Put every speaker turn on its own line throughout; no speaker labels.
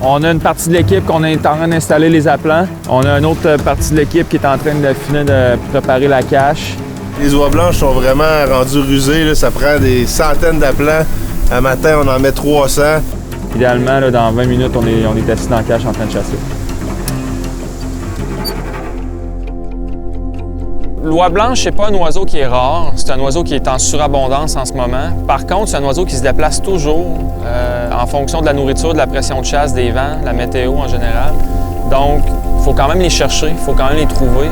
On a une partie de l'équipe qu'on est en train d'installer les appelants. On a une autre partie de l'équipe qui est en train de finir de préparer la cache.
Les oies blanches sont vraiment rendues rusées, là. Ça prend des centaines d'aplants. Un matin, on en met 300.
Idéalement, là, dans 20 minutes, on est assis dans la cache en train de chasser. L'oie blanche, c'est pas un oiseau qui est rare, c'est un oiseau qui est en surabondance en ce moment. Par contre, c'est un oiseau qui se déplace toujours en fonction de la nourriture, de la pression de chasse, des vents, de la météo en général. Donc, il faut quand même les chercher, il faut quand même les trouver.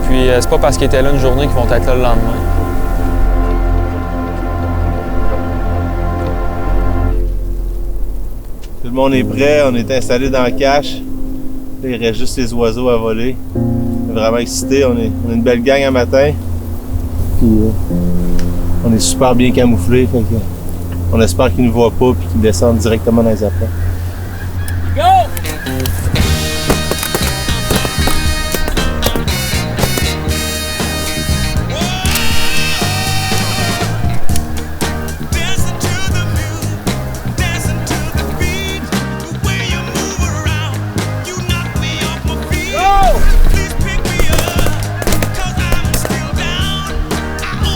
Puis, c'est pas parce qu'ils étaient là une journée qu'ils vont être là le lendemain.
Tout le monde est prêt, on est installé dans la cache. Là, il reste juste les oiseaux à voler. On est vraiment excités, on est une belle gang un matin. Puis on est super bien camouflés. Fait que, on espère qu'ils ne nous voient pas et qu'ils descendent directement dans les appels.
Go!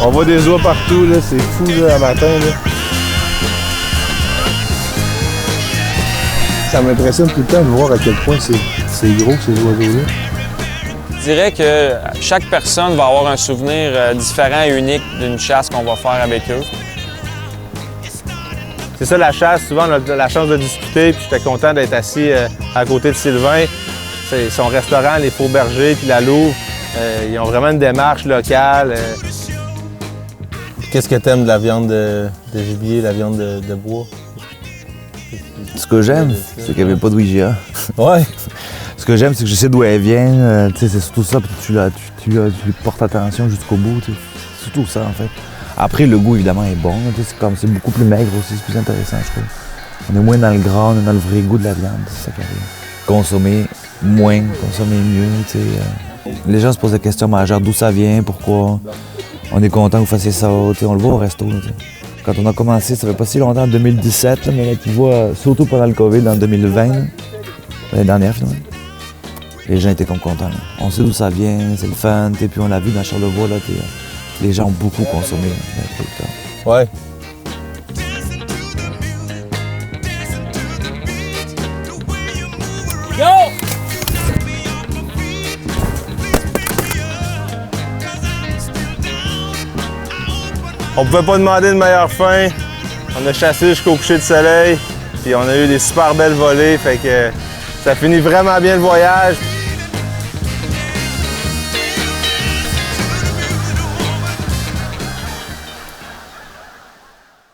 On voit des oies partout, là, c'est fou là, un matin. Là. Ça m'impressionne tout le temps de voir à quel point c'est gros ces oiseaux-là.
Je dirais que chaque personne va avoir un souvenir différent et unique d'une chasse qu'on va faire avec eux.
C'est ça la chasse, souvent on a la chance de discuter, puis j'étais content d'être assis à côté de Sylvain. C'est son restaurant, les Faux Bergers, puis la Louve. Ils ont vraiment une démarche locale. Qu'est-ce que t'aimes de la viande de gibier, la viande de bois?
Ce que j'aime, c'est qu'il n'y avait pas de Ouija.
Ouais.
Ce que j'aime, c'est que je sais d'où elle vient. C'est surtout ça, puis tu portes attention jusqu'au bout. C'est surtout ça, en fait. Après, le goût, évidemment, est bon. C'est beaucoup plus maigre aussi, c'est plus intéressant, je trouve. On est moins dans le gras, on est dans le vrai goût de la viande, c'est ça qui arrive. Consommer moins, consommer mieux. Les gens se posent des questions majeures, d'où ça vient, pourquoi. On est content que vous fassiez ça, on le voit au resto. Quand on a commencé, ça fait pas si longtemps, en 2017, là, mais là, tu vois, surtout pendant le COVID, en 2020, l'année dernière finalement, les gens étaient comme contents. Là. On sait d'où ça vient, c'est le fun, puis on l'a vu dans Charlevoix, là, les gens ont beaucoup consommé. Là,
ouais.
Go!
On pouvait pas demander de meilleure fin. On a chassé jusqu'au coucher de soleil, puis on a eu des super belles volées, fait que ça finit vraiment bien le voyage.